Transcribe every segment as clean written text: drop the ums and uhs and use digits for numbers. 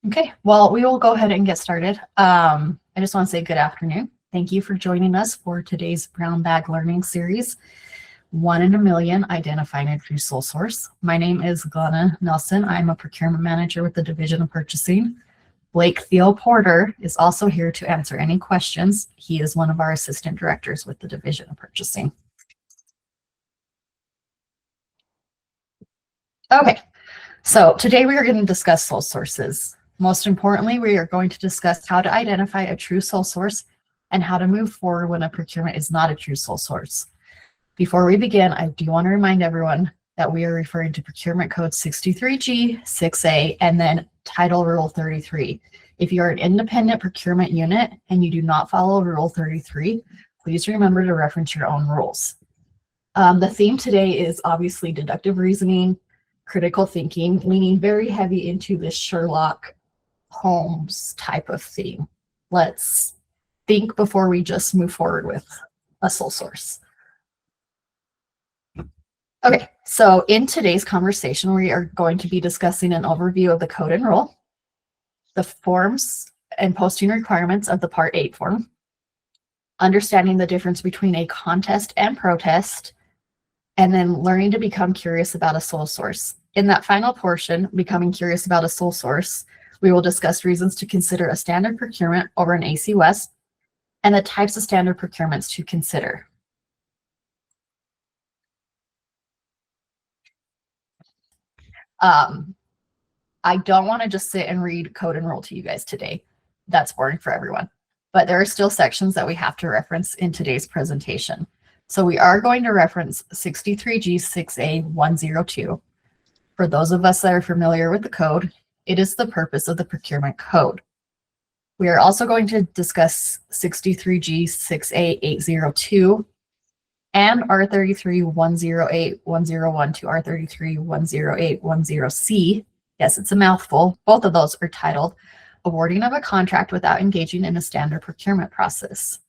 Okay, well, we will go ahead and get started. I just want to say good afternoon. Thank you for joining us for today's Brown Bag Learning Series, 1 in a Million, Identifying a True Sole Source. My name is Glenna Nelson. I'm a procurement manager with the Division of Purchasing. Blake Theo Porter is also here to answer any questions. He is one of our assistant directors with the Division of Purchasing. Okay, so today we are going to discuss sole sources. Most importantly, we are going to discuss how to identify a true sole source and how to move forward when a procurement is not a true sole source. Before we begin, I do want to remind everyone that we are referring to Procurement Code 63G, 6A, and then Title Rule 33. If you are an independent procurement unit and you do not follow Rule 33, please remember to reference your own rules. The theme today is obviously deductive reasoning, critical thinking, leaning very heavy into this Sherlock Holmes type of theme. Let's think before we just move forward with a sole source. Okay, so in today's conversation, we are going to be discussing an overview of the code and rule, the forms and posting requirements of the Part 8 form, understanding the difference between a contest and protest, and then learning to become curious about a sole source. In that final portion, becoming curious about a sole source, we will discuss reasons to consider a standard procurement over an ACWESPP and the types of standard procurements to consider. I don't want to just sit and read code and rule to you guys today. That's boring for everyone. But there are still sections that we have to reference in today's presentation. So we are going to reference 63G 6A 102. For those of us that are familiar with the code, it is the purpose of the procurement code. We are also going to discuss 63G 6A 802 and R33 108 101 to R33 108 10C. Yes, it's a mouthful. Both of those are titled Awarding of a Contract Without Engaging in a Standard Procurement Process.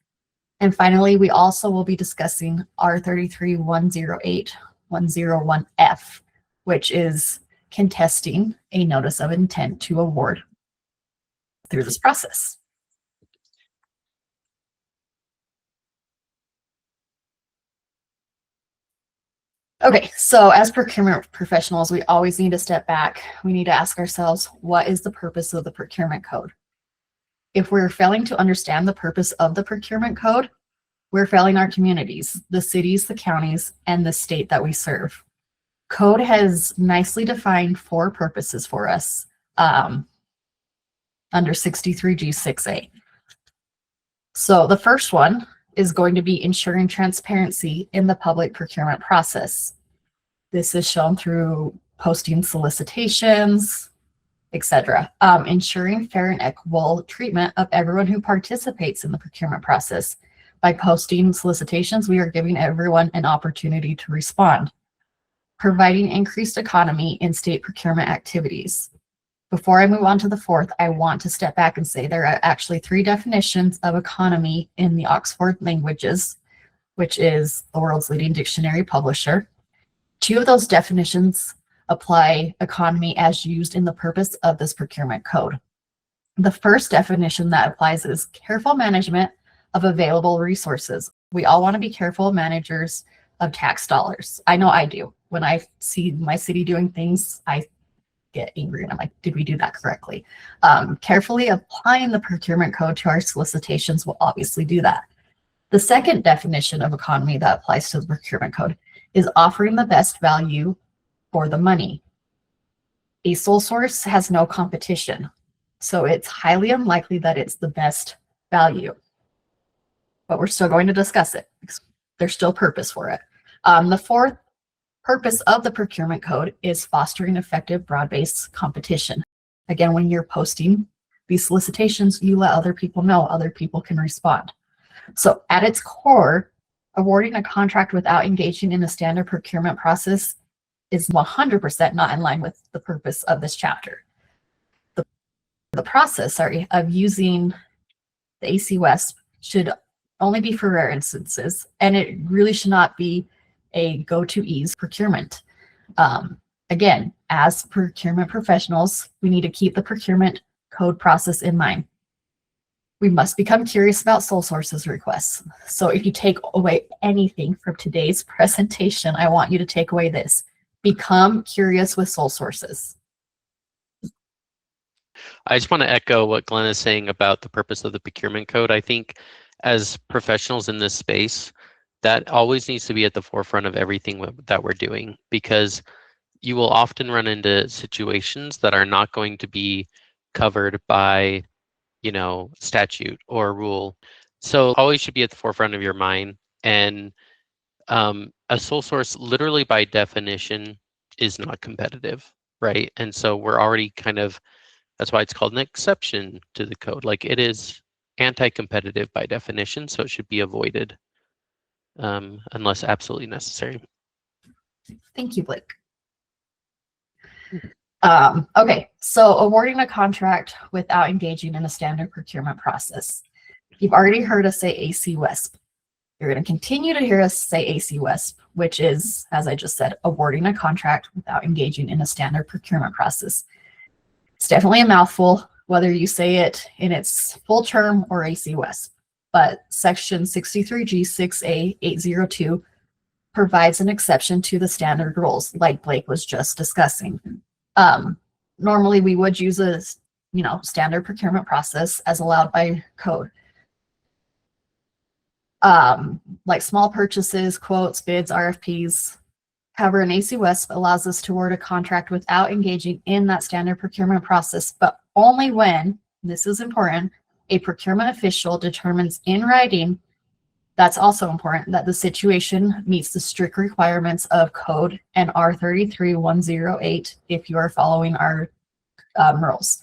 And finally, we also will be discussing R33 108 101F, which is contesting a notice of intent to award through this process. Okay, so as procurement professionals, we always need to step back. We need to ask ourselves, what is the purpose of the procurement code? If we're failing to understand the purpose of the procurement code, we're failing our communities, the cities, the counties, and the state that we serve. Code has nicely defined 4 purposes for us under 63G 6A. So the first one is going to be ensuring transparency in the public procurement process. This is shown through posting solicitations, etc. Ensuring fair and equitable treatment of everyone who participates in the procurement process. By posting solicitations, we are giving everyone an opportunity to respond. Providing increased economy in state procurement activities. Before I move on to the fourth, I want to step back and say there are actually 3 definitions of economy in the Oxford Languages, which is the world's leading dictionary publisher. 2 of those definitions apply economy as used in the purpose of this procurement code. The first definition that applies is careful management of available resources. We all want to be careful managers of tax dollars. I know I do. When I see my city doing things, I get angry and I'm like, did we do that correctly? Carefully applying the procurement code to our solicitations will obviously do that. The second definition of economy that applies to the procurement code is offering the best value for the money. A sole source has no competition, so it's highly unlikely that it's the best value. But we're still going to discuss it because there's still purpose for it. The fourth purpose of the procurement code is fostering effective broad-based competition. Again, when you're posting these solicitations, you let other people know, other people can respond. So at its core, awarding a contract without engaging in a standard procurement process is 100% not in line with the purpose of this chapter. The process, of using the ACWESPP should only be for rare instances, and it really should not be a go-to-ease procurement. Again, as procurement professionals, we need to keep the procurement code process in mind. We must become curious about sole sources requests. So if you take away anything from today's presentation, I want you to take away this. Become curious with sole sources. I just want to echo what Glenn is saying about the purpose of the procurement code. I think as professionals in this space, that always needs to be at the forefront of everything that we're doing, because you will often run into situations that are not going to be covered by, you know, statute or rule. So always should be at the forefront of your mind. And a sole source, literally by definition, is not competitive, right? And so we're already kind of, that's why it's called an exception to the code. Like, it is anti-competitive by definition, so it should be avoided unless absolutely necessary. Thank you, Blake. Okay, so awarding a contract without engaging in a standard procurement process. You've already heard us say ACWESPP. You're going to continue to hear us say ACWESPP, which is, as I just said, awarding a contract without engaging in a standard procurement process. It's definitely a mouthful, whether you say it in its full term or ACWESPP, but Section 63G 6A 802 provides an exception to the standard rules, like Blake was just discussing. Normally we would use a, standard procurement process as allowed by code. Like small purchases, quotes, bids, RFPs. However, an ACWESPP allows us to award a contract without engaging in that standard procurement process, but only when, this is important, a procurement official determines in writing, that's also important, that the situation meets the strict requirements of code and R33108 if you are following our rules.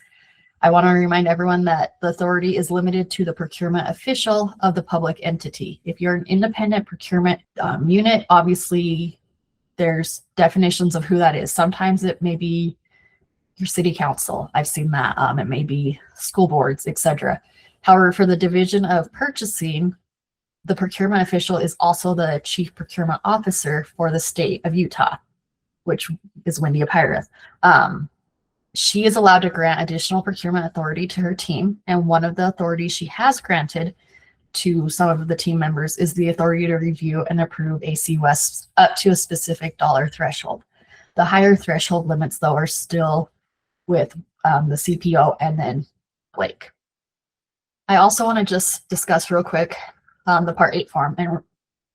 I want to remind everyone that the authority is limited to the procurement official of the public entity. If you're an independent procurement unit, obviously there's definitions of who that is. Sometimes it may be your city council. I've seen that. It may be school boards, etc. However, for the division of purchasing, the procurement official is also the chief procurement officer for the state of Utah, which is Wendy Apirath. She is allowed to grant additional procurement authority to her team, and one of the authorities she has granted to some of the team members is the authority to review and approve ACWESPPs up to a specific dollar threshold. The higher threshold limits, though, are still with the CPO and then Blake. I also want to just discuss real quick the Part 8 form. And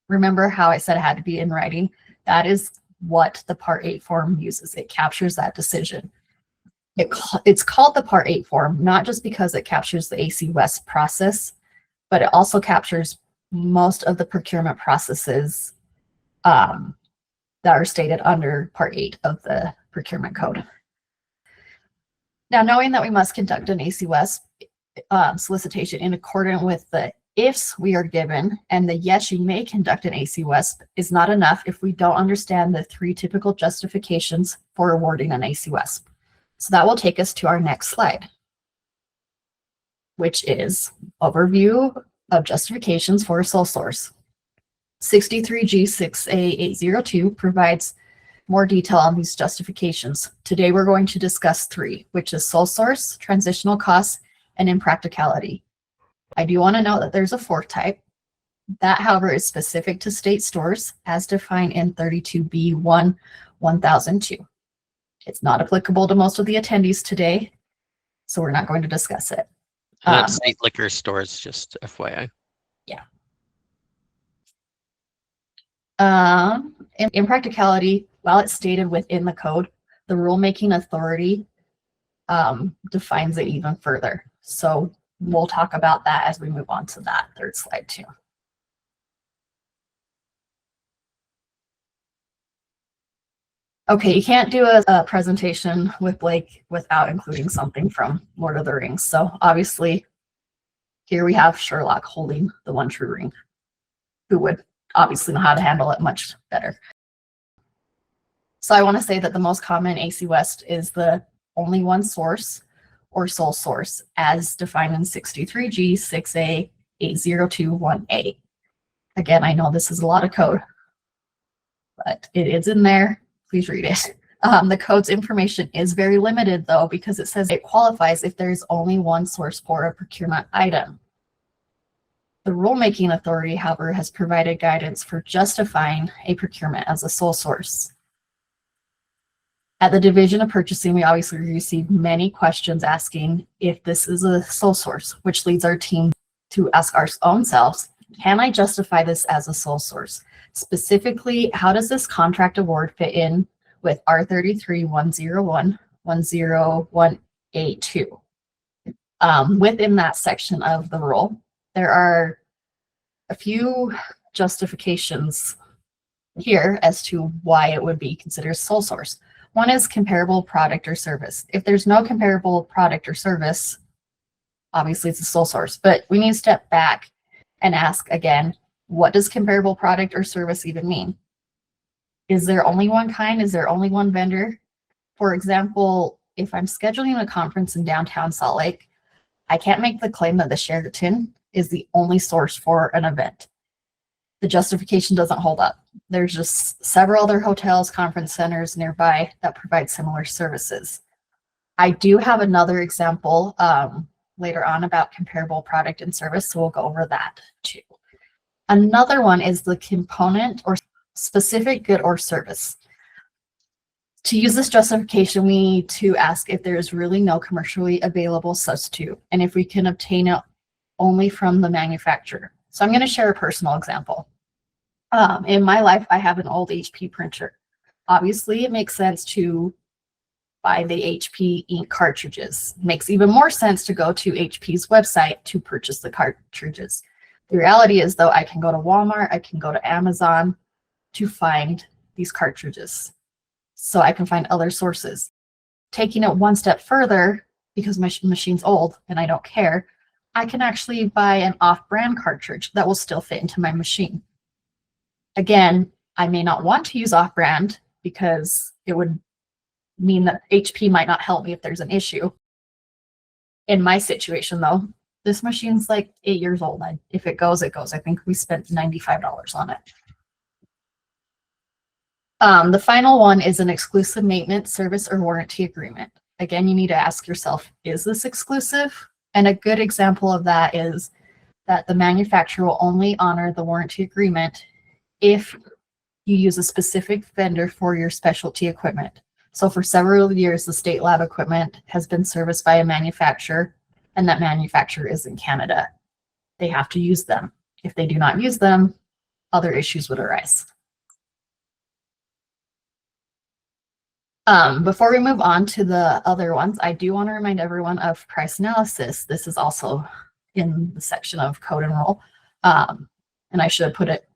remember how I said it had to be in writing? That is what the Part 8 form uses. It captures that decision. It's called the Part 8 form, not just because it captures the ACWESPP process, but it also captures most of the procurement processes that are stated under Part 8 of the Procurement Code. Now, knowing that we must conduct an ACWESPP solicitation in accordance with the ifs we are given and the yes, you may conduct an ACWESPP is not enough if we don't understand the 3 typical justifications for awarding an ACWESPP. So that will take us to our next slide, which is overview of justifications for a sole source. 63G 6A 802 provides more detail on these justifications. Today we're going to discuss 3, which is sole source, transitional costs, and impracticality. I do want to note that there's a 4th type. That, however, is specific to state stores as defined in 32B1 1002. It's not applicable to most of the attendees today, so we're not going to discuss it. And that's state liquor stores, just FYI. Yeah. In impracticality, while it's stated within the code, the rulemaking authority defines it even further. So we'll talk about that as we move on to that 3rd slide too. Okay, you can't do a presentation with Blake without including something from Lord of the Rings. So obviously here we have Sherlock holding the one true ring, who would obviously know how to handle it much better. So I want to say that the most common ACWESPP is the only one source or sole source as defined in 63G 6A 802(1)A. Again, I know this is a lot of code, but it is in there. Please read it. The code's information is very limited though, because it says it qualifies if there's only one source for a procurement item. The rulemaking authority, however, has provided guidance for justifying a procurement as a sole source. At the Division of Purchasing, we obviously receive many questions asking if this is a sole source, which leads our team to ask our own selves, can I justify this as a sole source? Specifically, how does this contract award fit in with R33-101-101A2? Within that section of the rule, there are a few justifications here as to why it would be considered sole source. One is comparable product or service. If there's no comparable product or service, obviously it's a sole source, but we need to step back and ask again, what does comparable product or service even mean? Is there only one kind? Is there only one vendor? For example, if I'm scheduling a conference in downtown Salt Lake, I can't make the claim that the Sheraton is the only source for an event. The justification doesn't hold up. There's just several other hotels, conference centers nearby that provide similar services. I do have another example later on about comparable product and service, so we'll go over that too. Another one is the component or specific good or service. To use this justification, we need to ask if there is really no commercially available substitute and if we can obtain it only from the manufacturer. So I'm going to share a personal example. In my life, I have an old HP printer. Obviously, it makes sense to buy the HP ink cartridges. It makes even more sense to go to HP's website to purchase the cartridges. The reality is, though, I can go to Walmart, I can go to Amazon to find these cartridges. So I can find other sources. Taking it one step further, because my machine's old and I don't care, I can actually buy an off-brand cartridge that will still fit into my machine. Again, I may not want to use off-brand because it would mean that HP might not help me if there's an issue. In my situation, though, this machine's like 8 years old. If it goes, it goes. I think we spent $95 on it. The final one is an exclusive maintenance, service, or warranty agreement. Again, you need to ask yourself, is this exclusive? And a good example of that is that the manufacturer will only honor the warranty agreement if you use a specific vendor for your specialty equipment. So for several years, the state lab equipment has been serviced by a manufacturer, and that manufacturer is in Canada. They have to use them. If they do not use them, other issues would arise. Before we move on to the other ones, I do want to remind everyone of price analysis. This is also in the section of code and rule. And I should have put it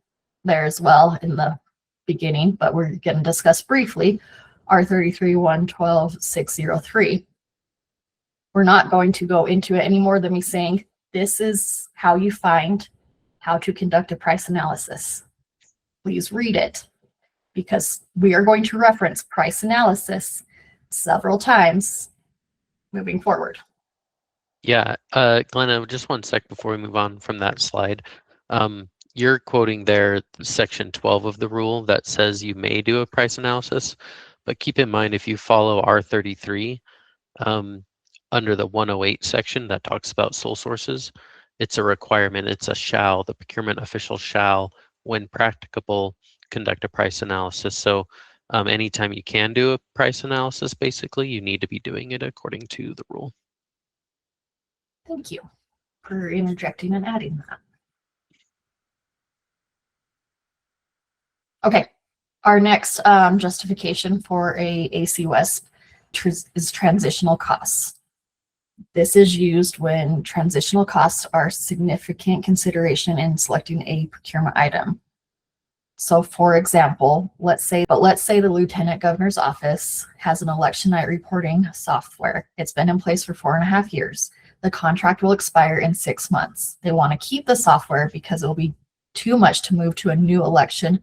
there as well in the beginning, but we're going to discuss briefly R33-112-603. We're not going to go into it any more than me saying, this is how you find how to conduct a price analysis. Please read it, because we are going to reference price analysis several times moving forward. Yeah, Glenna, just one sec before we move on from that slide. You're quoting there section 12 of the rule that says you may do a price analysis, but keep in mind if you follow R33 under the 108 section that talks about sole sources, it's a requirement, it's a shall, the procurement official shall, when practicable, conduct a price analysis. So anytime you can do a price analysis, basically, you need to be doing it according to the rule. Thank you for interjecting and adding that. Okay, our next justification for a ACWESPP is transitional costs. This is used when transitional costs are significant consideration in selecting a procurement item. So for example, let's say the Lieutenant Governor's office has an election night reporting software. It's been in place for 4.5 years. The contract will expire in 6 months. They want to keep the software because it will be too much to move to a new election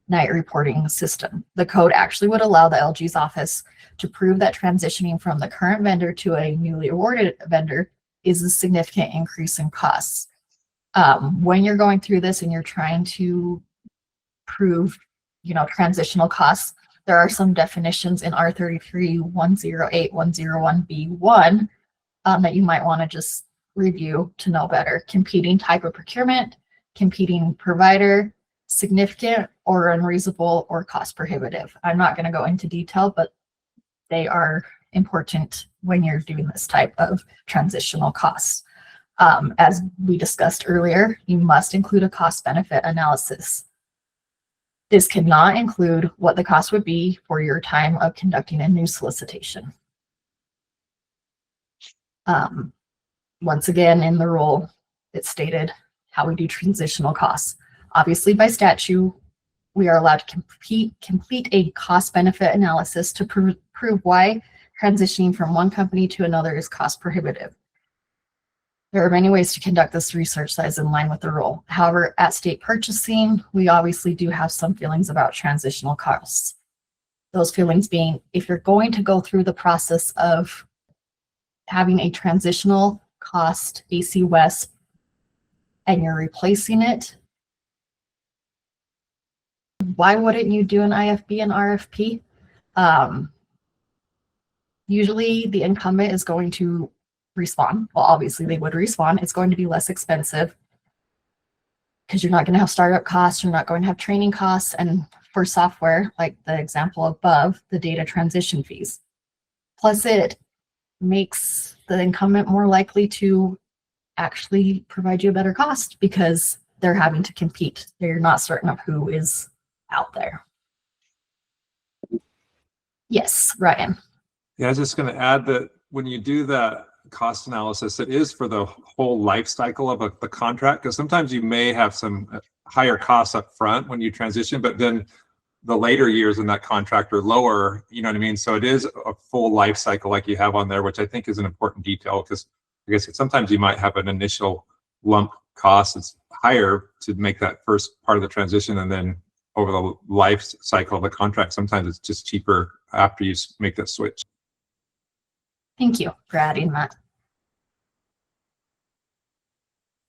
night reporting system. The code actually would allow the LG's office to prove that transitioning from the current vendor to a newly awarded vendor is a significant increase in costs. When you're going through this and you're trying to prove, transitional costs, There are some definitions in R33, 108, 101B1 that you might want to just review to know better. Competing type of procurement, competing provider, significant or unreasonable or cost prohibitive. I'm not going to go into detail, but they are important when you're doing this type of transitional costs. As we discussed earlier, you must include a cost benefit analysis. This cannot include what the cost would be for your time of conducting a new solicitation. Once again, in the rule, it's stated how we do transitional costs. Obviously, by statute, we are allowed to complete a cost benefit analysis to prove why transitioning from one company to another is cost prohibitive. There are many ways to conduct this research that is in line with the rule. However, at state purchasing, we obviously do have some feelings about transitional costs. Those feelings being, if you're going to go through the process of having a transitional cost ACWESPP and you're replacing it, why wouldn't you do an IFB and RFP? Usually the incumbent is going to respond. Well, obviously they would respond. It's going to be less expensive because you're not going to have startup costs. You're not going to have training costs. And for software, like the example above, the data transition fees. Plus it makes the incumbent more likely to actually provide you a better cost because they're having to compete. They're not certain of who is out there. Yes, Ryan. Yeah, I was just going to add that when you do that cost analysis, it is for the whole life cycle of the contract, because sometimes you may have some higher costs up front when you transition, but then the later years in that contract are lower, you know what I mean? So it is a full life cycle like you have on there, which I think is an important detail, because I guess sometimes you might have an initial lump cost that's higher to make that first part of the transition, and then over the life cycle of the contract, sometimes it's just cheaper after you make that switch. Thank you for adding that.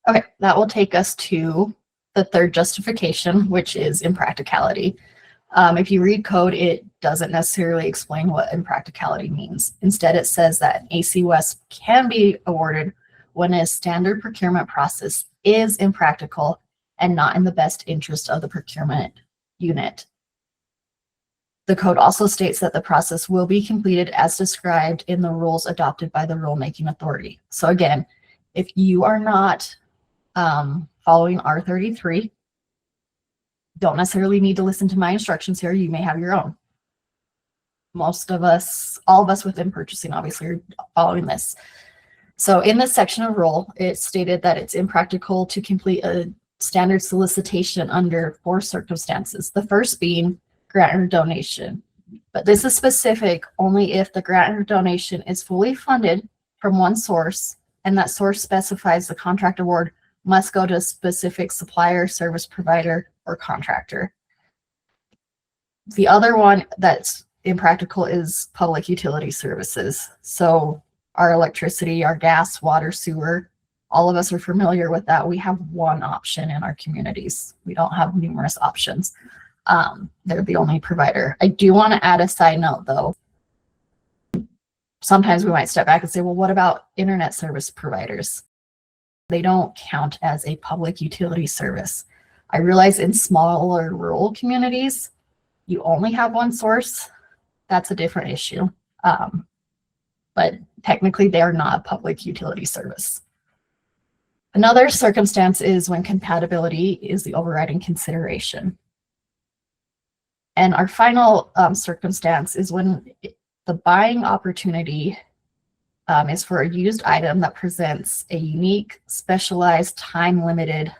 Okay, that will take us to the third justification, which is impracticality. If you read code, it doesn't necessarily explain what impracticality means. Instead, it says that ACWESPP can be awarded when a standard procurement process is impractical and not in the best interest of the procurement unit. The code also states that the process will be completed as described in the rules adopted by the rulemaking authority. So again, if you are not following R33, don't necessarily need to listen to my instructions here. You may have your own. Most of us, all of us within purchasing, obviously, are following this. So in this section of rule, it stated that it's impractical to complete a standard solicitation under 4 circumstances. The first being grant or donation. But this is specific only if the grant or donation is fully funded from one source and that source specifies the contract award must go to a specific supplier, service provider, or contractor. The other one that's impractical is public utility services. So our electricity, our gas, water, sewer, all of us are familiar with that. We have one option in our communities. We don't have numerous options. They're the only provider. I do want to add a side note though. Sometimes we might step back and say, well, what about internet service providers? They don't count as a public utility service. I realize in smaller rural communities, you only have one source. That's a different issue. But technically they are not a public utility service. Another circumstance is when compatibility is the overriding consideration. And our final circumstance is when the buying opportunity is for a used item that presents a unique, specialized, time-limited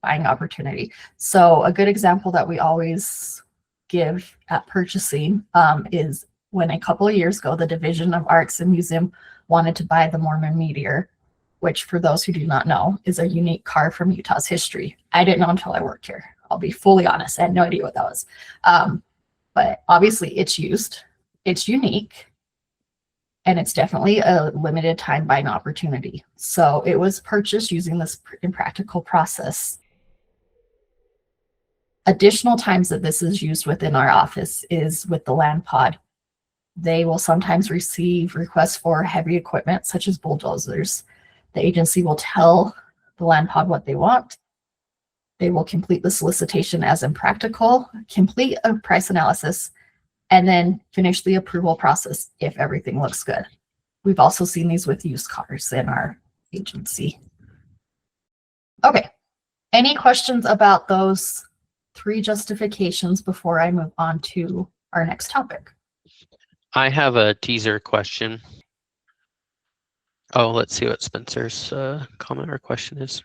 buying opportunity. So a good example that we always give at purchasing is when a couple of years ago, the Division of Arts and Museum wanted to buy the Mormon Meteor, which for those who do not know is a unique car from Utah's history. I didn't know until I worked here. I'll be fully honest. I had no idea what that was. But obviously it's used, it's unique, and it's definitely a limited time buying opportunity. So it was purchased using this impractical process. Additional times that this is used within our office is with the land pod. They will sometimes receive requests for heavy equipment such as bulldozers. The agency will tell the land pod what they want. They will complete the solicitation as impractical, complete a price analysis, and then finish the approval process if everything looks good. We've also seen these with used cars in our agency. Okay, any questions about those 3 justifications before I move on to our next topic? I have a teaser question. Oh, let's see what Spencer's comment or question is.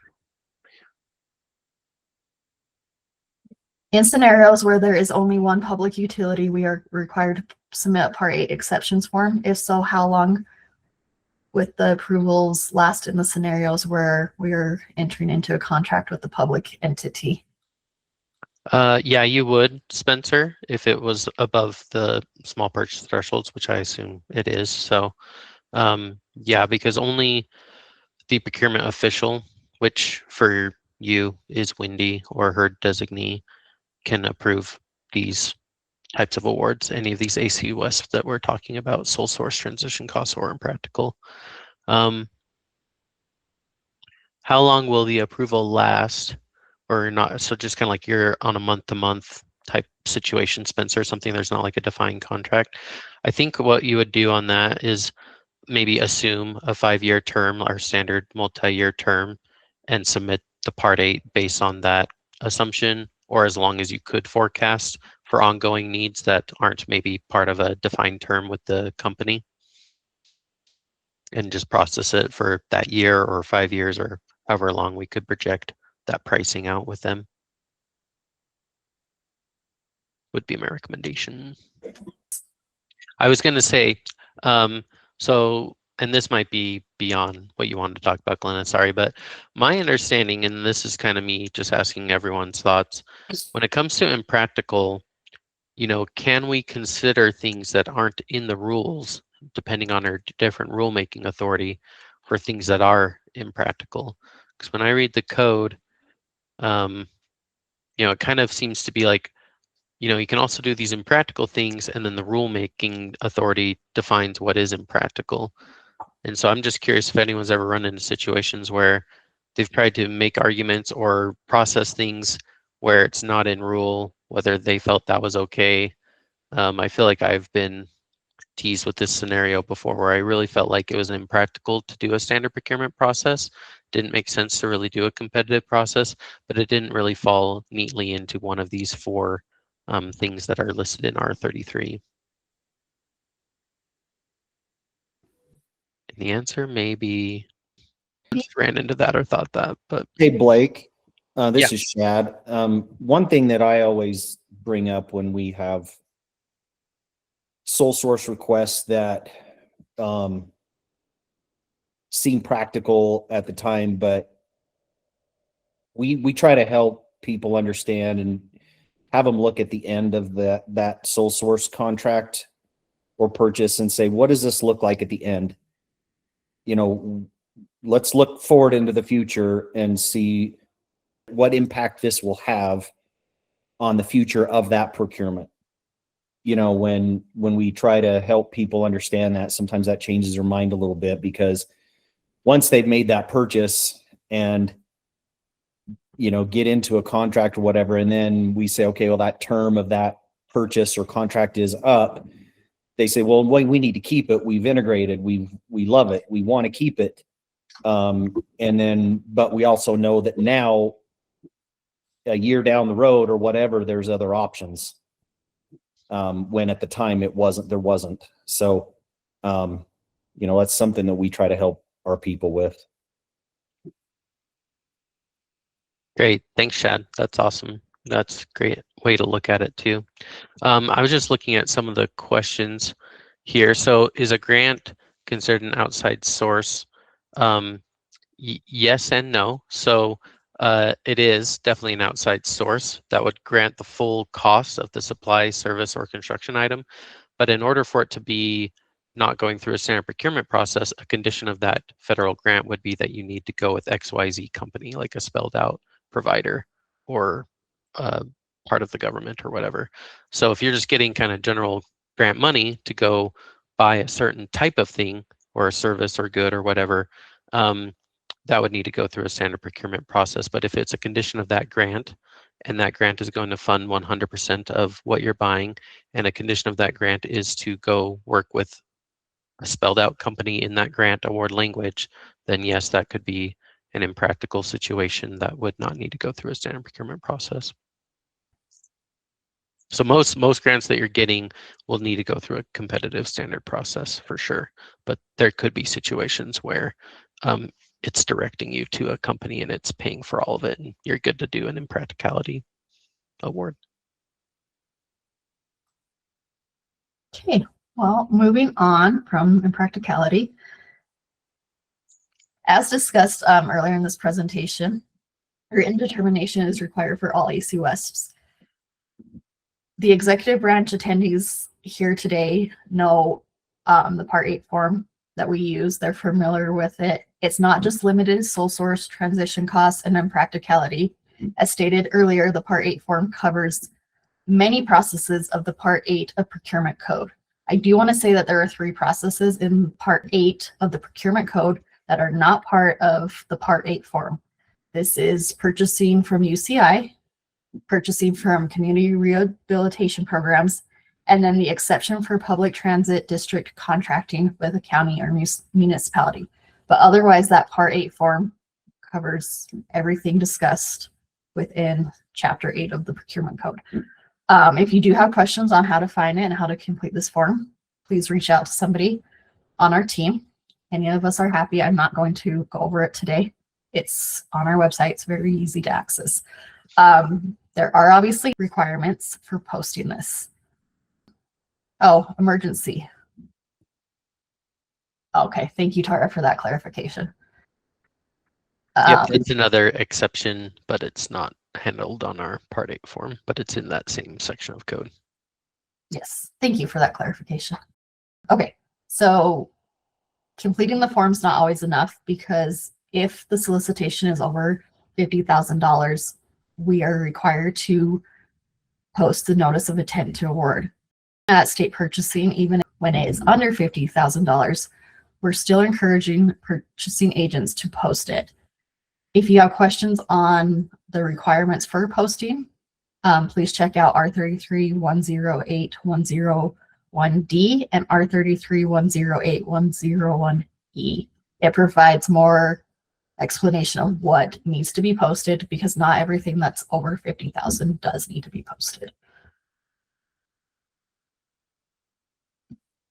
In scenarios where there is only one public utility, we are required to submit a Part 8 exceptions form. If so, how long with the approvals last in the scenarios where we're entering into a contract with the public entity? Yeah, you would, Spencer, if it was above the small purchase thresholds, which I assume it is. So, yeah, because only the procurement official, which for you is Wendy or her designee, can approve these types of awards, any of these ACWESPP that we're talking about, sole source, transition costs, or impractical. How long will the approval last or not? So just kind of like you're on a month-to-month type situation, Spencer, something there's not like a defined contract. I think what you would do on that is maybe assume a 5-year term, our standard multi-year term, and submit the Part 8 based on that assumption, or as long as you could forecast for ongoing needs that aren't maybe part of a defined term with the company, and just process it for that year or 5 years or however long we could project that pricing out with them. Would be my recommendation. I was going to say, so, and this might be beyond what you wanted to talk about, Glenna, sorry, but my understanding, and this is kind of me just asking everyone's thoughts, when it comes to impractical, you know, can we consider things that aren't in the rules, depending on our different rulemaking authority, for things that are impractical? Because when I read the code, you know, it kind of seems to be like, you know, you can also do these impractical things, and then the rulemaking authority defines what is impractical. And so I'm just curious if anyone's ever run into situations where they've tried to make arguments or process things where it's not in rule, whether they felt that was okay. I feel like I've been teased with this scenario before where I really felt like it was impractical to do a standard procurement process. Didn't make sense to really do a competitive process, but it didn't really fall neatly into one of these 4 things that are listed in R33. And the answer may be, I just ran into that or thought that, but. Hey, Blake, this Yeah. is Shad. One thing that I always bring up when we have sole source requests that seem practical at the time, but we try to help people understand and have them look at the end of that sole source contract or purchase and say, what does this look like at the end? You know, let's look forward into the future and see what impact this will have on the future of that procurement. You know, when we try to help people understand that, sometimes that changes their mind a little bit, because once they've made that purchase and, you know, get into a contract or whatever, and then we say, okay, well, that term of that purchase or contract is up. They say, well, we need to keep it. We've integrated. We love it. We want to keep it. And then, but we also know that now, a year down the road or whatever, there's other options. When at the time there wasn't. So, you know, that's something that we try to help our people with. Great. Thanks, Shad. That's awesome. That's a great way to look at it too. I was just looking at some of the questions here. So is a grant considered an outside source? Yes and no. So it is definitely an outside source that would grant the full cost of the supply, service, or construction item. But in order for it to be not going through a standard procurement process, a condition of that federal grant would be that you need to go with XYZ company, like a spelled out provider or part of the government or whatever. So if you're just getting kind of general grant money to go buy a certain type of thing or a service or good or whatever, that would need to go through a standard procurement process. But if it's a condition of that grant, and that grant is going to fund 100% of what you're buying, and a condition of that grant is to go work with a spelled out company in that grant award language, then yes, that could be an impractical situation that would not need to go through a standard procurement process. So most grants that you're getting will need to go through a competitive standard process for sure, but there could be situations where it's directing you to a company and it's paying for all of it, and you're good to do an impracticality award. Okay, well, moving on from impracticality. As discussed earlier in this presentation, written determination is required for all ACWESPs. The executive branch attendees here today know the Part 8 form that we use. They're familiar with it. It's not just limited to sole source, transition costs, and impracticality. As stated earlier, the Part 8 form covers many processes of the Part 8 of Procurement Code. I do want to say that there are 3 processes in Part 8 of the Procurement Code that are not part of the Part 8 form. This is purchasing from UCI, purchasing from community rehabilitation programs, and then the exception for public transit district contracting with a county or municipality. But otherwise, that Part 8 form covers everything discussed within Chapter 8 of the Procurement Code. If you do have questions on how to find it and how to complete this form, please reach out to somebody on our team. Any of us are happy. I'm not going to go over it today. It's on our website. It's very easy to access. There are obviously requirements for posting this. Oh, emergency. Okay, thank you, Tara, for that clarification. Yep, it's another exception, but it's not handled on our Part 8 form, but it's in that same section of code. Yes, thank you for that clarification. Okay, so completing the form is not always enough, because if the solicitation is over $50,000, we are required to post the notice of intent to award. At state purchasing, even when it is under $50,000, we're still encouraging purchasing agents to post it. If you have questions on the requirements for posting, please check out R33-108-101D and R33-108-101E. It provides more explanation of what needs to be posted, because not everything that's over 50,000 does need to be posted.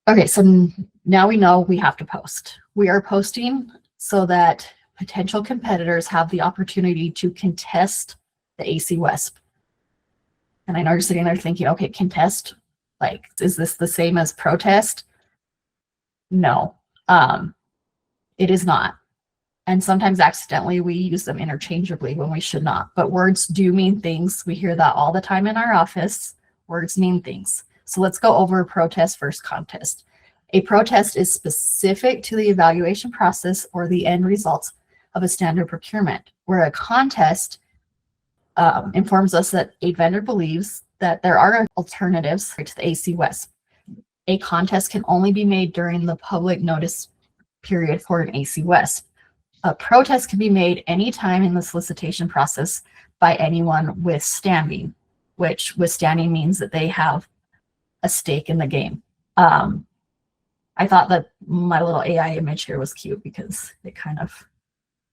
Okay, so now we know we have to post. We are posting so that potential competitors have the opportunity to contest the ACWESPP. And I know you're sitting there thinking, okay, contest, like, is this the same as protest? No, it is not. And sometimes accidentally we use them interchangeably when we should not. But words do mean things. We hear that all the time in our office. Words mean things. So let's go over protest versus contest. A protest is specific to the evaluation process or the end results of a standard procurement, where a contest informs us that a vendor believes that there are alternatives to the ACWESPP. A contest can only be made during the public notice period for an ACWESPP. A protest can be made anytime in the solicitation process by anyone with standing, which withstanding means that they have a stake in the game. I thought that my little AI image here was cute because it kind of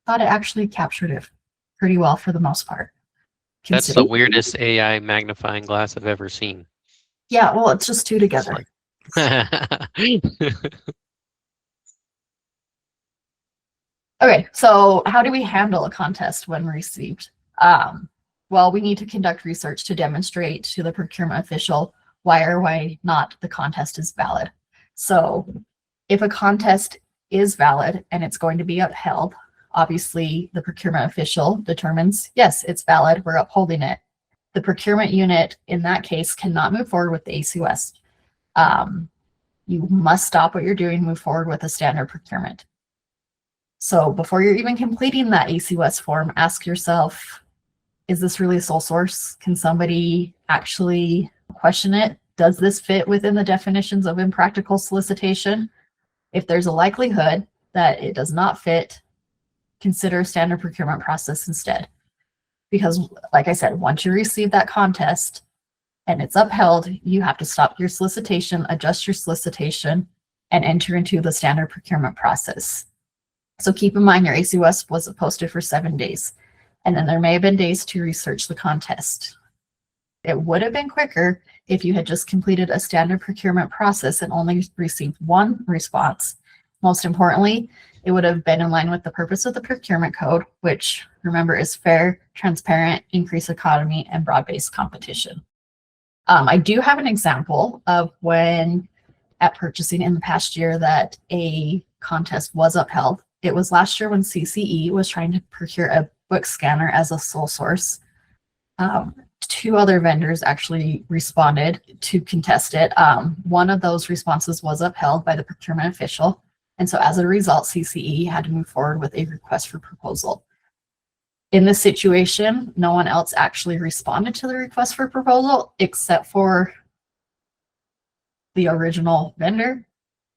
thought it actually captured it pretty well for the most part. That's the weirdest AI magnifying glass I've ever seen. Yeah, well, it's just two together. Okay, so how do we handle a contest when received? Well, we need to conduct research to demonstrate to the procurement official why or why not the contest is valid. So if a contest is valid and it's going to be upheld, obviously the procurement official determines, yes, it's valid, we're upholding it. The procurement unit in that case cannot move forward with the ACWESPP. You must stop what you're doing, move forward with a standard procurement. So before you're even completing that ACWESPP form, ask yourself, Is this really a sole source? Can somebody actually question it? Does this fit within the definitions of impractical solicitation? If there's a likelihood that it does not fit, consider a standard procurement process instead. Because like I said, once you receive that contest and it's upheld, you have to stop your solicitation, adjust your solicitation, and enter into the standard procurement process. So keep in mind your ACWESPP was posted for 7 days, and then there may have been days to research the contest. It would have been quicker if you had just completed a standard procurement process and only received one response. Most importantly, it would have been in line with the purpose of the procurement code, which remember is fair, transparent, increased economy, and broad-based competition. I do have an example of when at purchasing in the past year that a contest was upheld. It was last year when CCE was trying to procure a book scanner as a sole source. 2 other vendors actually responded to contest it. One of those responses was upheld by the procurement official. And so as a result, CCE had to move forward with a request for proposal. In this situation, no one else actually responded to the request for proposal except for the original vendor.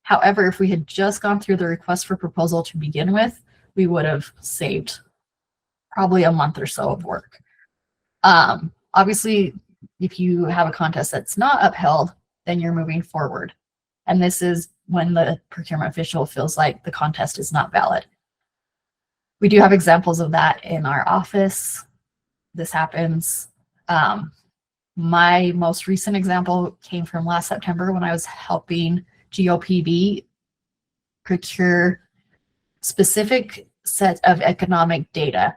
However, if we had just gone through the request for proposal to begin with, we would have saved probably a month or so of work. Obviously, if you have a contest that's not upheld, then you're moving forward. And this is when the procurement official feels like the contest is not valid. We do have examples of that in our office. This happens. My most recent example came from last September when I was helping GOPB procure specific set of economic data.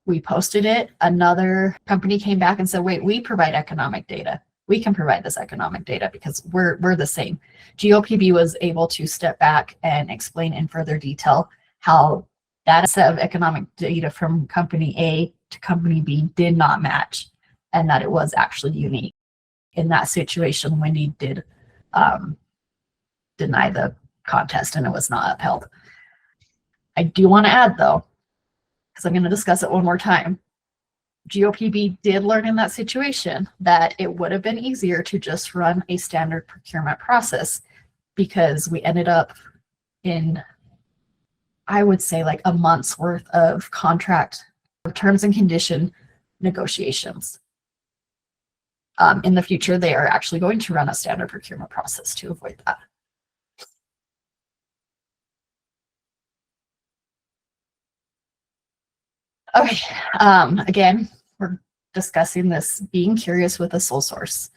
We posted it. Another company came back and said, wait, we provide economic data. We can provide this economic data because we're the same. GOPB was able to step back and explain in further detail how that set of economic data from company A to company B did not match and that it was actually unique. In that situation, Wendy did deny the contest and it was not upheld. I do want to add though, because I'm going to discuss it one more time. GOPB did learn in that situation that it would have been easier to just run a standard procurement process because we ended up in, I would say, like a month's worth of contract terms and condition negotiations. In the future, they are actually going to run a standard procurement process to avoid that. Okay, again, we're discussing this being curious with a sole source.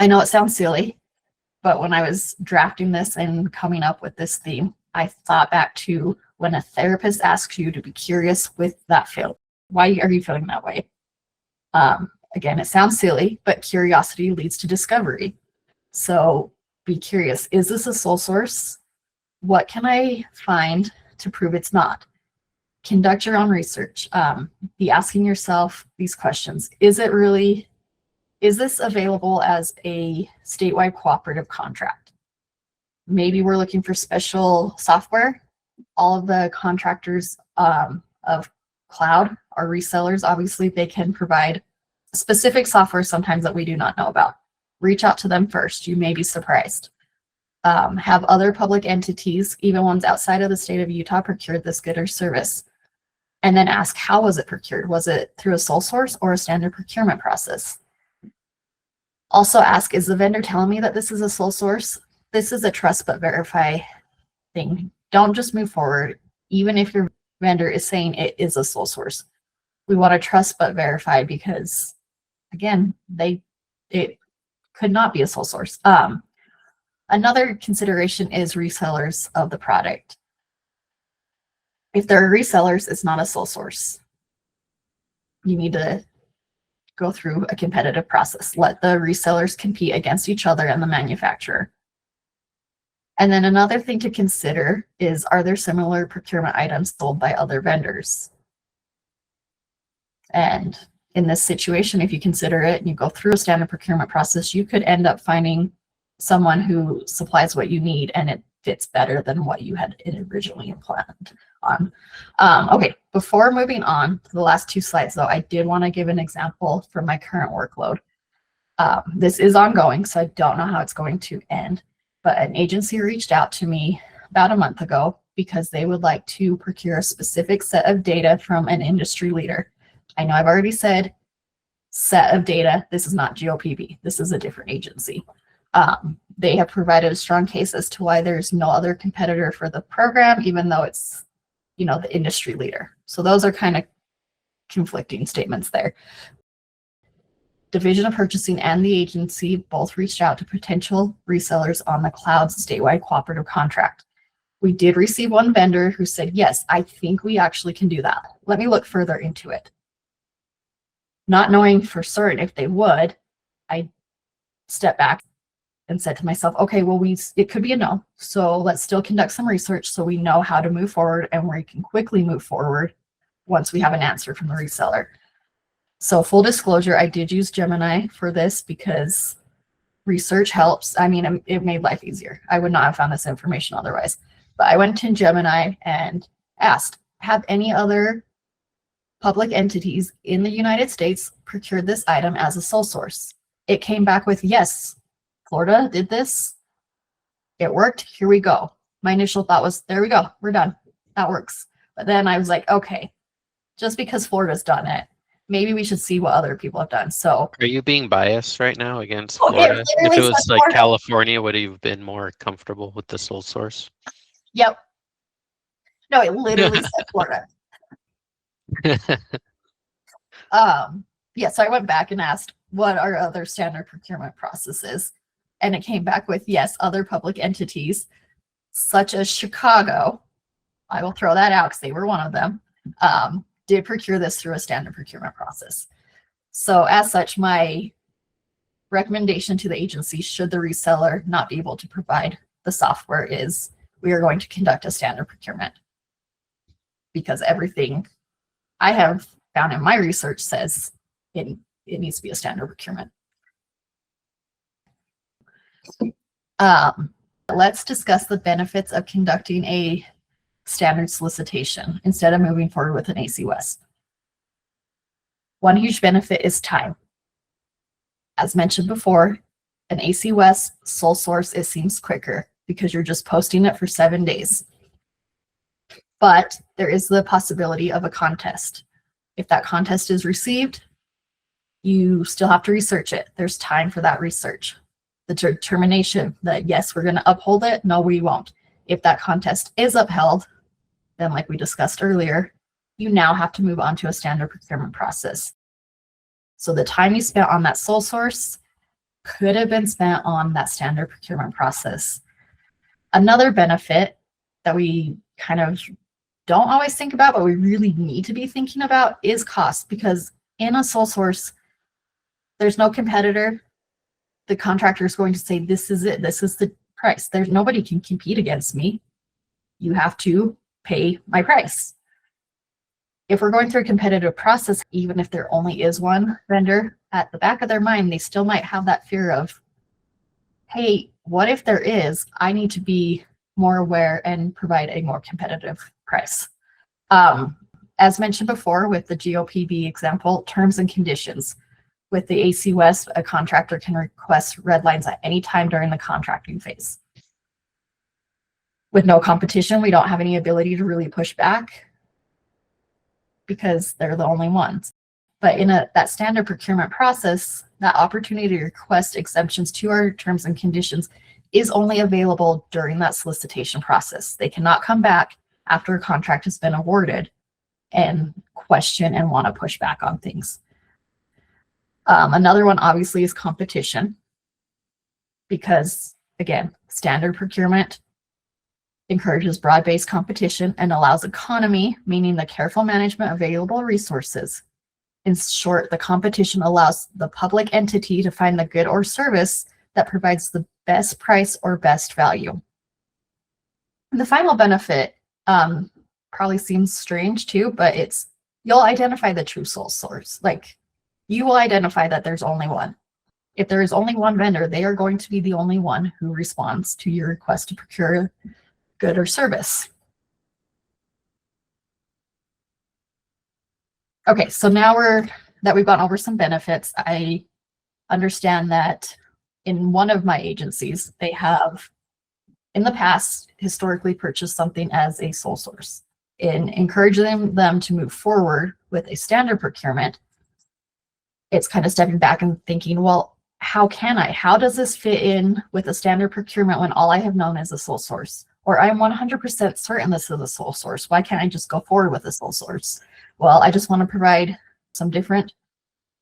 I know it sounds silly, but when I was drafting this and coming up with this theme, I thought back to when a therapist asks you to be curious with that field. Why are you feeling that way? Again, it sounds silly, but curiosity leads to discovery. So be curious. Is this a sole source? What can I find to prove it's not? Conduct your own research. Be asking yourself these questions. Is this available as a statewide cooperative contract? Maybe we're looking for special software. All of the contractors of cloud are resellers. Obviously, they can provide specific software sometimes that we do not know about. Reach out to them first. You may be surprised. Have other public entities, even ones outside of the state of Utah, procured this good or service? And then ask, how was it procured? Was it through a sole source or a standard procurement process? Also ask, is the vendor telling me that this is a sole source? This is a trust but verify thing. Don't just move forward, even if your vendor is saying it is a sole source. We want to trust but verify because, again, it could not be a sole source. Another consideration is resellers of the product. If there are resellers, it's not a sole source. You need to go through a competitive process. Let the resellers compete against each other and the manufacturer. And then another thing to consider is, are there similar procurement items sold by other vendors? And in this situation, if you consider it and you go through a standard procurement process, you could end up finding someone who supplies what you need and it fits better than what you had originally planned on. Okay, Before moving on to the last two slides, though, I did want to give an example from my current workload. This is ongoing, so I don't know how it's going to end, but an agency reached out to me about a month ago because they would like to procure a specific set of data from an industry leader. I know I've already said set of data. This is not GOPB. This is a different agency. They have provided a strong case as to why there's no other competitor for the program, even though it's, you know, the industry leader. So those are kind of conflicting statements there. Division of Purchasing and the agency both reached out to potential resellers on the cloud's statewide cooperative contract. We did receive one vendor who said, yes, I think we actually can do that. Let me look further into it. Not knowing for certain if they would, I stepped back and said to myself, okay, well, it could be a no. So let's still conduct some research so we know how to move forward and we can quickly move forward once we have an answer from the reseller. So full disclosure, I did use Gemini for this because research helps. I mean, it made life easier. I would not have found this information otherwise. But I went to Gemini and asked, have any other public entities in the United States procured this item as a sole source? It came back with, yes, Florida did this. It worked. Here we go. My initial thought was, there we go. We're done. That works. But then I was like, okay, just because Florida's done it, maybe we should see what other people have done. So Are you being biased right now against Oh, it Florida? If literally it was said like Florida. California, would you have been more comfortable with the sole source? yep. No, it literally said Florida. Yeah, so I went back and asked what are other standard procurement processes, and it came back with, yes, other public entities such as Chicago, I will throw that out because they were one of them, did procure this through a standard procurement process. So as such, my recommendation to the agency, should the reseller not be able to provide the software, is we are going to conduct a standard procurement, because everything I have found in my research says it needs to be a standard procurement. Let's discuss the benefits of conducting a standard solicitation instead of moving forward with an ACWESPP. One huge benefit is time. As mentioned before, an ACWESPP sole source, it seems quicker because you're just posting it for 7 days. But there is the possibility of a contest. If that contest is received, you still have to research it. There's time for that research. The determination that, yes, we're going to uphold it. No, we won't. If that contest is upheld, then like we discussed earlier, you now have to move on to a standard procurement process. So the time you spent on that sole source could have been spent on that standard procurement process. Another benefit that we kind of don't always think about, but we really need to be thinking about, is cost, because in a sole source, there's no competitor. The contractor is going to say, this is it. This is the price. There's nobody can compete against me. You have to pay my price. If we're going through a competitive process, even if there only is one vendor, at the back of their mind, they still might have that fear of, hey, what if there is? I need to be more aware and provide a more competitive price. As mentioned before with the GOPB example, terms and conditions. With the ACWESPP, a contractor can request red lines at any time during the contracting phase. With no competition, we don't have any ability to really push back because they're the only ones. But in that standard procurement process, that opportunity to request exemptions to our terms and conditions is only available during that solicitation process. They cannot come back after a contract has been awarded and question and want to push back on things. Another one obviously is competition, because again, standard procurement encourages broad-based competition and allows economy, meaning the careful management of available resources. In short, the competition allows the public entity to find the good or service that provides the best price or best value. And the final benefit probably seems strange too, but it's, you'll identify the true sole source. Like, you will identify that there's only one. If there is only one vendor, they are going to be the only one who responds to your request to procure good or service. Okay, so now we've gone over some benefits, I understand that in one of my agencies, they have in the past historically purchased something as a sole source. In encouraging them to move forward with a standard procurement, it's kind of stepping back and thinking, well, how does this fit in with a standard procurement when all I have known is a sole source? Or I'm 100% certain this is a sole source. Why can't I just go forward with a sole source? Well, I just want to provide some different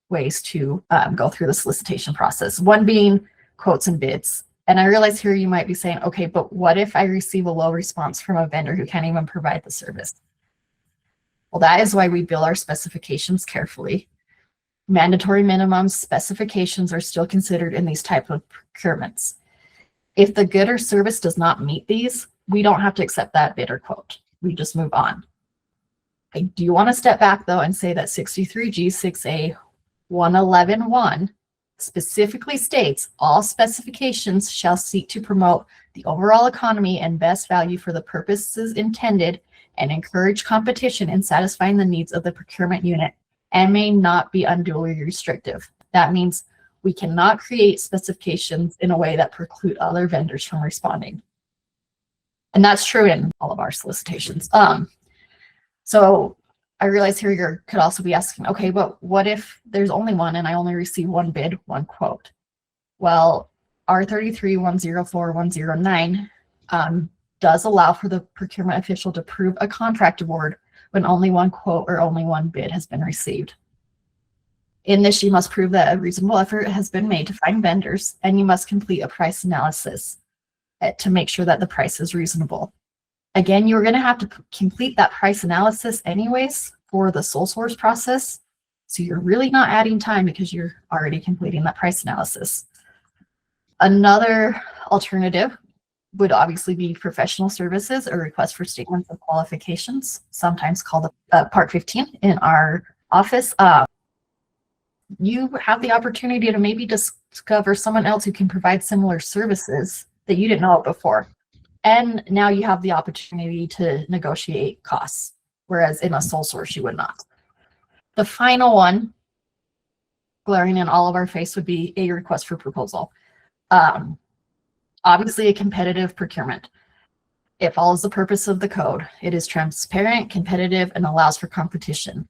ways to go through the solicitation process. One being quotes and bids. And I realize here you might be saying, okay, but what if I receive a low response from a vendor who can't even provide the service? Well, that is why we build our specifications carefully. Mandatory minimums specifications are still considered in these type of procurements. If the good or service does not meet these, we don't have to accept that bid or quote. We just move on. I do want to step back though and say that 63G 6A 111.1 specifically states all specifications shall seek to promote the overall economy and best value for the purposes intended and encourage competition in satisfying the needs of the procurement unit and may not be unduly restrictive. That means we cannot create specifications in a way that preclude other vendors from responding. And that's true in all of our solicitations. So I realize here you could also be asking, okay, but what if there's only one and I only receive one bid, one quote? Well, R33-104-109 does allow for the procurement official to prove a contract award when only one quote or only one bid has been received. In this, you must prove that a reasonable effort has been made to find vendors, and you must complete a price analysis to make sure that the price is reasonable. Again, you're going to have to complete that price analysis anyways for the sole source process. So you're really not adding time because you're already completing that price analysis. Another alternative would obviously be professional services or request for statements of qualifications, sometimes called Part 15 in our office. You have the opportunity to maybe discover someone else who can provide similar services that you didn't know before. And now you have the opportunity to negotiate costs, whereas in a sole source, you would not. The final one, glaring in all of our face, would be a request for proposal. Obviously, a competitive procurement. It follows the purpose of the code. It is transparent, competitive, and allows for competition.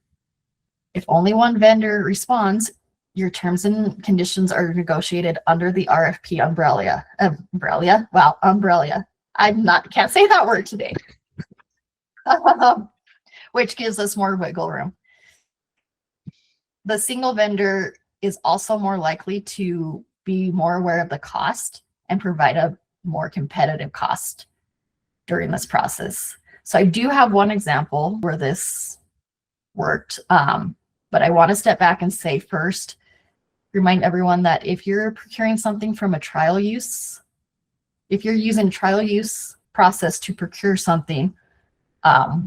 If only one vendor responds, your terms and conditions are negotiated under the RFP umbrella. Umbrella. Can't say that word today. Which gives us more wiggle room. The single vendor is also more likely to be more aware of the cost and provide a more competitive cost during this process. So I do have one example where this worked, but I want to step back and say first, remind everyone that if you're procuring something from a trial use, if you're using trial use process to procure something,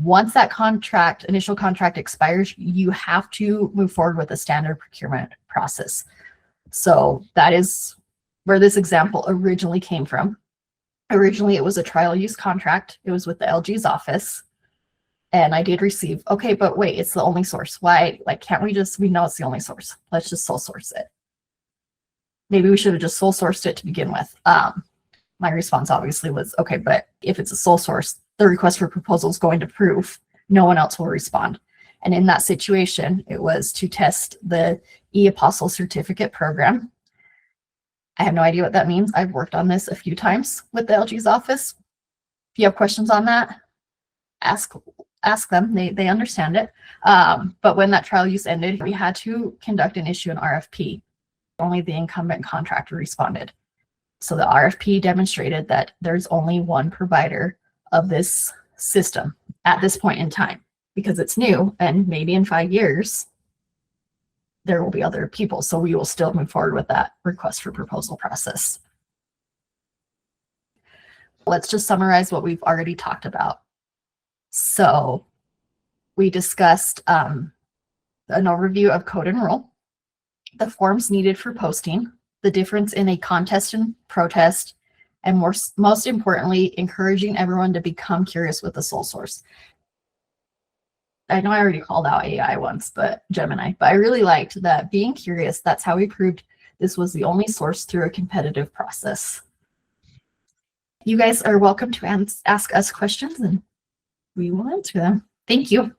once that initial contract expires, you have to move forward with a standard procurement process. So that is where this example originally came from. Originally, it was a trial use contract. It was with the LG's office. And I did receive, okay, but wait, it's the only source. Why? Like, can't we know it's the only source. Let's just sole source it. Maybe we should have just sole sourced it to begin with. My response obviously was, okay, but if it's a sole source, the request for proposal is going to prove no one else will respond. And in that situation, it was to test the e-apostle certificate program. I have no idea what that means. I've worked on this a few times with the LG's office. If you have questions on that, ask them. They understand it. But when that trial use ended, we had to conduct and issue an RFP. Only the incumbent contractor responded. So the RFP demonstrated that there's only one provider of this system at this point in time because it's new, and maybe in 5 years, there will be other people. So we will still move forward with that request for proposal process. Let's just summarize what we've already talked about. So we discussed an overview of code and rule, the forms needed for posting, the difference in a contest and protest, and most importantly, encouraging everyone to become curious with the sole source. I know I already called out AI once, but Gemini, but I really liked that being curious, that's how we proved this was the only source through a competitive process. You guys are welcome to ask us questions and we will answer them. Thank you.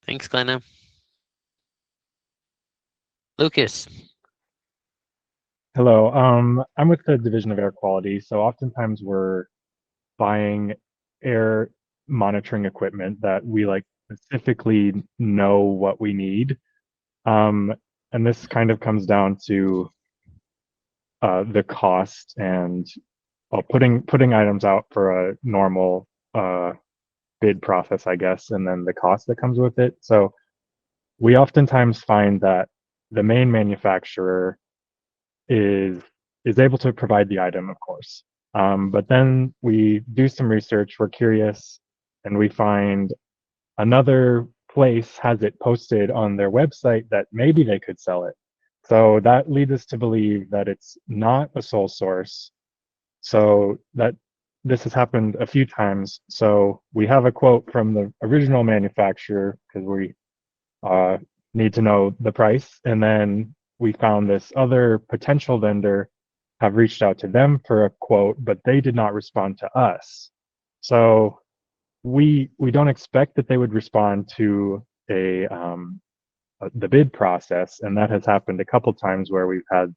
Thanks, Glenna. Lucas. Hello. I'm with the Division of Air Quality. So oftentimes we're buying air monitoring equipment that we like specifically know what we need. And this kind of comes down to the cost and putting items out for a normal bid process, I guess, and then the cost that comes with it. So we oftentimes find that the main manufacturer is able to provide the item, of course. But then we do some research, we're curious, and we find another place has it posted on their website that maybe they could sell it. So that leads us to believe that it's not a sole source. So that this has happened a few times. So we have a quote from the original manufacturer because we need to know the price. And then we found this other potential vendor have reached out to them for a quote, but they did not respond to us. So we don't expect that they would respond to the bid process, and that has happened a couple times where we've had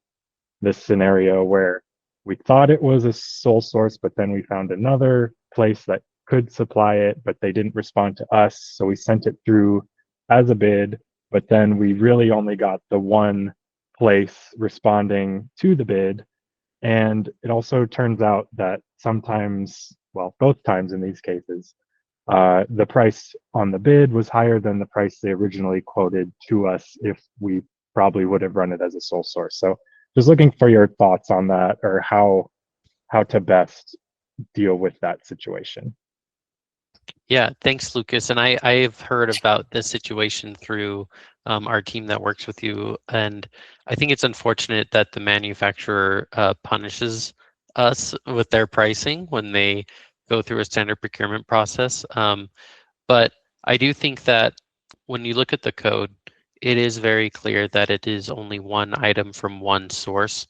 this scenario where we thought it was a sole source, but then we found another place that could supply it, but they didn't respond to us, so we sent it through as a bid, but then we really only got the one place responding to the bid. And it also turns out that sometimes, well, both times in these cases, the price on the bid was higher than the price they originally quoted to us if we probably would have run it as a sole source. So just looking for your thoughts on that, or how to best deal with that situation. Yeah, thanks, Lucas. And I've heard about this situation through our team that works with you. And I think it's unfortunate that the manufacturer punishes us with their pricing when they go through a standard procurement process. But I do think that when you look at the code, it is very clear that it is only one item from one source.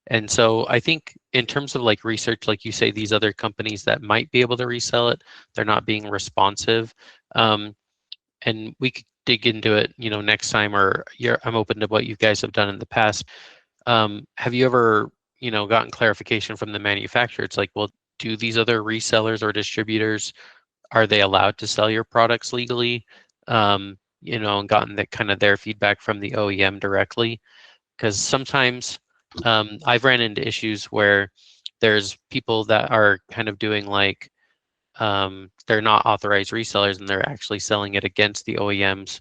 And so I think in terms of like research, like you say, these other companies that might be able to resell it, they're not being responsive. And we could dig into it, next time, or I'm open to what you guys have done in the past. Have you ever, gotten clarification from the manufacturer? It's like, well, do these other resellers or distributors, are they allowed to sell your products legally? And gotten that kind of their feedback from the OEM directly. Because sometimes I've ran into issues where there's people that are kind of doing like they're not authorized resellers and they're actually selling it against the OEM's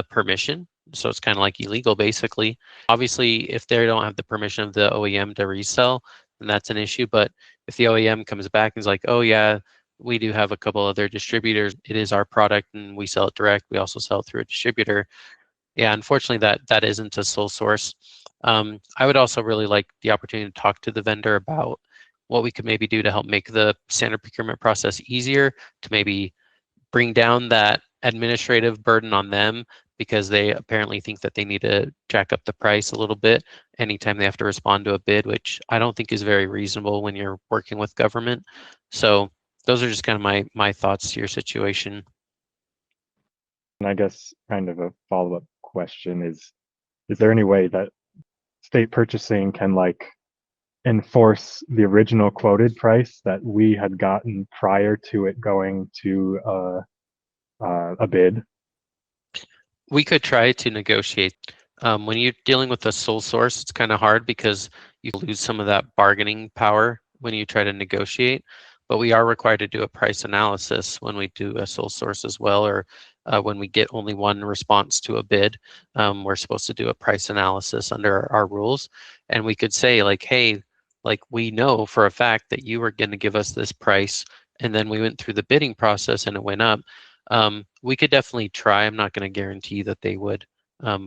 permission. So it's kind of like illegal, basically. Obviously, if they don't have the permission of the OEM to resell, then that's an issue. But if the OEM comes back and is like, oh yeah, we do have a couple other distributors, it is our product and we sell it direct, we also sell it through a distributor. Yeah, unfortunately, that isn't a sole source. I would also really like the opportunity to talk to the vendor about what we could maybe do to help make the standard procurement process easier, to maybe bring down that administrative burden on them, because they apparently think that they need to jack up the price a little bit anytime they have to respond to a bid, which I don't think is very reasonable when you're working with government. So those are just kind of my thoughts to your situation. And I guess kind of a follow-up question is there any way that state purchasing can like enforce the original quoted price that we had gotten prior to it going to a bid? We could try to negotiate. When you're dealing with a sole source, it's kind of hard because you lose some of that bargaining power when you try to negotiate. But we are required to do a price analysis when we do a sole source as well, or when we get only one response to a bid, we're supposed to do a price analysis under our rules. And we could say like, hey, like we know for a fact that you were going to give us this price, and then we went through the bidding process and it went up. We could definitely try. I'm not going to guarantee that they would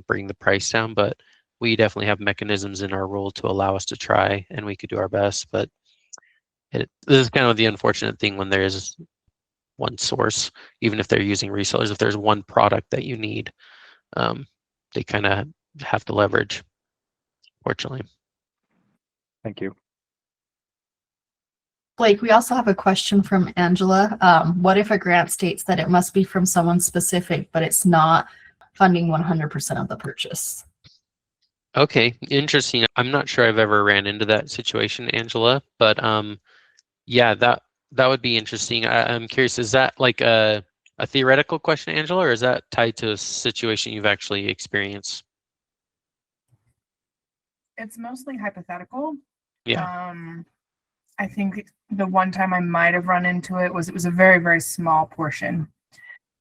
bring the price down, but we definitely have mechanisms in our rule to allow us to try, and we could do our best. But this is kind of the unfortunate thing when there is one source, even if they're using resellers. If there's one product that you need, they kind of have to leverage, fortunately. Thank you. Blake, we also have a question from Angela. What if a grant states that it must be from someone specific, but it's not funding 100% of the purchase? Okay, interesting. I'm not sure I've ever ran into that situation, Angela, but yeah, that would be interesting. I'm curious, is that like a theoretical question, Angela, or is that tied to a situation you've actually experienced? It's mostly hypothetical. Yeah. I think the one time I might have run into it was a very, very small portion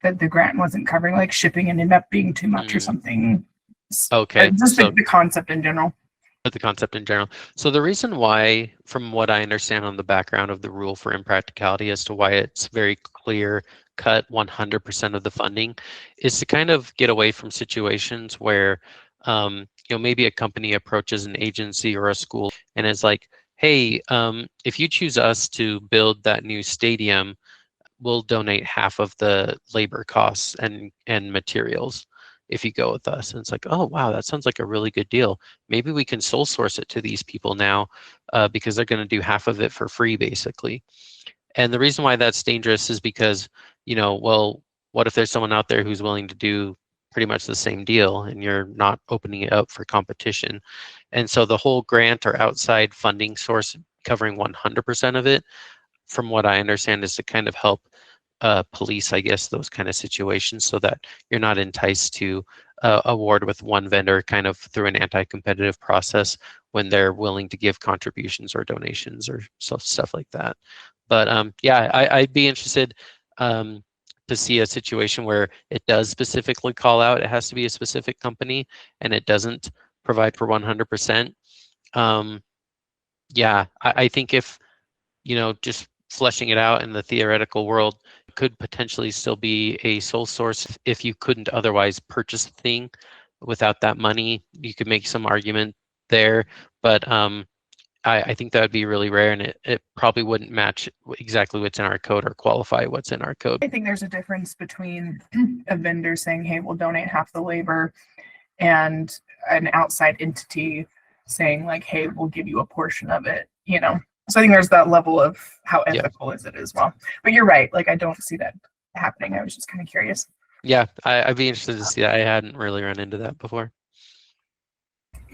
that the grant wasn't covering, like shipping, and ended up being too much or something. Okay. Just So the concept in general. the concept in general. So the reason why, from what I understand on the background of the rule for impracticality as to why it's very clear cut 100% of the funding, is to kind of get away from situations where maybe a company approaches an agency or a school and is like, hey, if you choose us to build that new stadium, we'll donate half of the labor costs and materials if you go with us. And it's like, oh, wow, that sounds like a really good deal. Maybe we can sole source it to these people now because they're going to do half of it for free, basically. And the reason why that's dangerous is because, well, what if there's someone out there who's willing to do pretty much the same deal and you're not opening it up for competition? And so the whole grant or outside funding source covering 100% of it, from what I understand, is to kind of help police, I guess, those kind of situations so that you're not enticed to award with one vendor kind of through an anti-competitive process when they're willing to give contributions or donations or stuff like that. But yeah, I'd be interested to see a situation where it does specifically call out it has to be a specific company and it doesn't provide for 100%. Yeah, I think if, just fleshing it out in the theoretical world, could potentially still be a sole source if you couldn't otherwise purchase the thing without that money. You could make some argument there, but I think that would be really rare, and it probably wouldn't match exactly what's in our code or qualify what's in our code. I think there's a difference between a vendor saying, hey, we'll donate half the labor, and an outside entity saying like, hey, we'll give you a portion of it, So I think there's that level of how ethical is it as well. But you're right. Like, I don't see that happening. I was just kind of curious. Yeah, I'd be interested to see that. I hadn't really run into that before.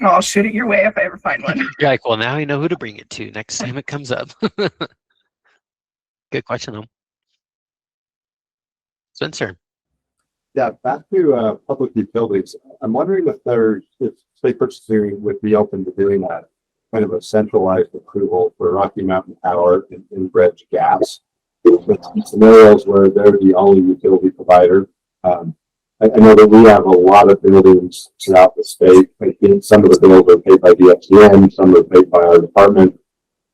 Well, I'll shoot it your way if I ever find one. You're like, well, now I know who to bring it to next time it comes up. Good question, though. Spencer. Yeah, back to public utilities. I'm wondering if state purchasing would be open to doing that kind of a centralized approval for Rocky Mountain Power and Bridge Gas, with scenarios where they're the only utility provider. I know that we have a lot of buildings throughout the state. I think some of the bills are paid by DFCM, some are paid by our department.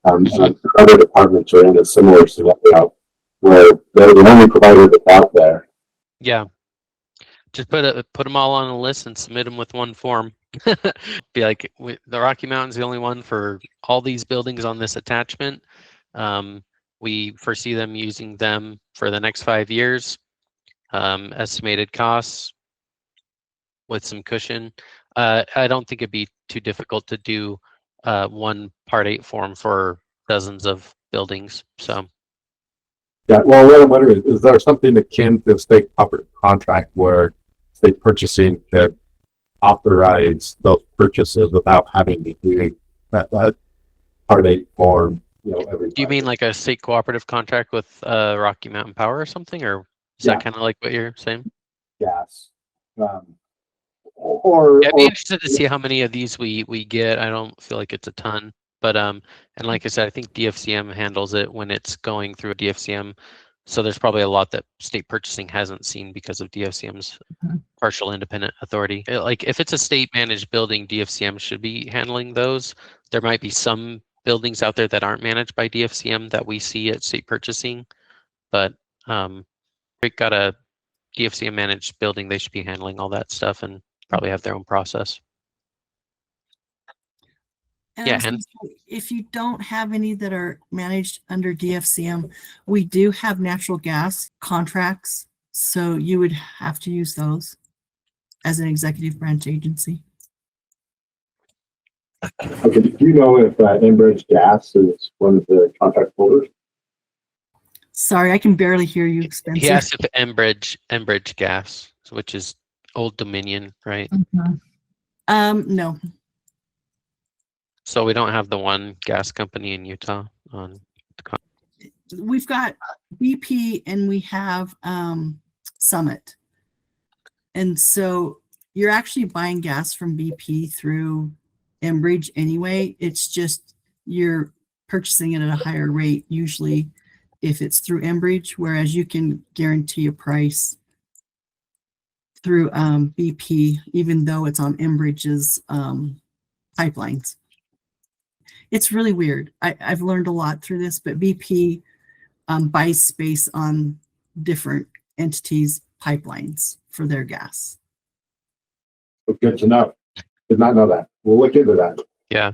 And other departments are in a similar scenario where they're the only provider that's out there. Yeah. Just put them all on a list and submit them with one form. Be like, the Rocky Mountain's the only one for all these buildings on this attachment. We foresee them using them for the next 5 years. Estimated costs with some cushion. I don't think it'd be too difficult to do one Part 8 form for dozens of buildings. So. Yeah, well, what I'm wondering is there something akin to state public contract where state purchasing could authorize those purchases without having to do that Part 8 form, every Do you mean like a state cooperative contract with Rocky Mountain Power or something, or is that kind of like what you're saying? gas? Yeah, I'd be interested to see how many of these we get. I don't feel like it's a ton, but and like I said, I think DFCM handles it when it's going through a DFCM. So there's probably a lot that state purchasing hasn't seen because of DFCM's partial independent authority. Like if it's a state managed building, DFCM should be handling those. There might be some buildings out there that aren't managed by DFCM that we see at state purchasing, but we've got a DFCM managed building, they should be handling all that stuff and probably have their own process. And Yeah, I was and- gonna say, if you don't have any that are managed under DFCM, we do have natural gas contracts. So you would have to use those as an executive branch agency. Okay, do you know if Enbridge Gas is one of the contract holders? Sorry, I can barely hear you, Spencer. He asked if Enbridge Gas, which is Old Dominion, right? No, So we don't have the one gas company in Utah on. we've got BP and we have Summit. And so you're actually buying gas from BP through Enbridge anyway. It's just you're purchasing it at a higher rate, usually if it's through Enbridge, whereas you can guarantee a price through BP, even though it's on Enbridge's pipelines. It's really weird. I've learned a lot through this, but BP buys space on different entities' pipelines for their gas. Good to know. Did not know that. We'll look into that. Yeah.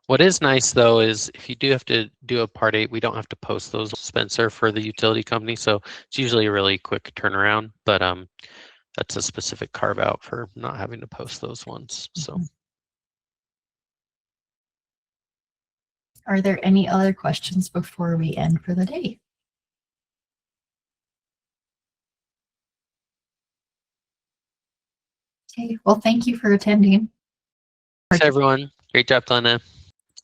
What is nice though is if you do have to do a Part 8, we don't have to post those, Spencer, for the utility company. So it's usually a really quick turnaround, but that's a specific carve out for not having to post those ones. So. Are there any other questions before we end for the day? Okay, well, thank you for attending. Thanks everyone. Great job, Glenna.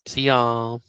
See y'all.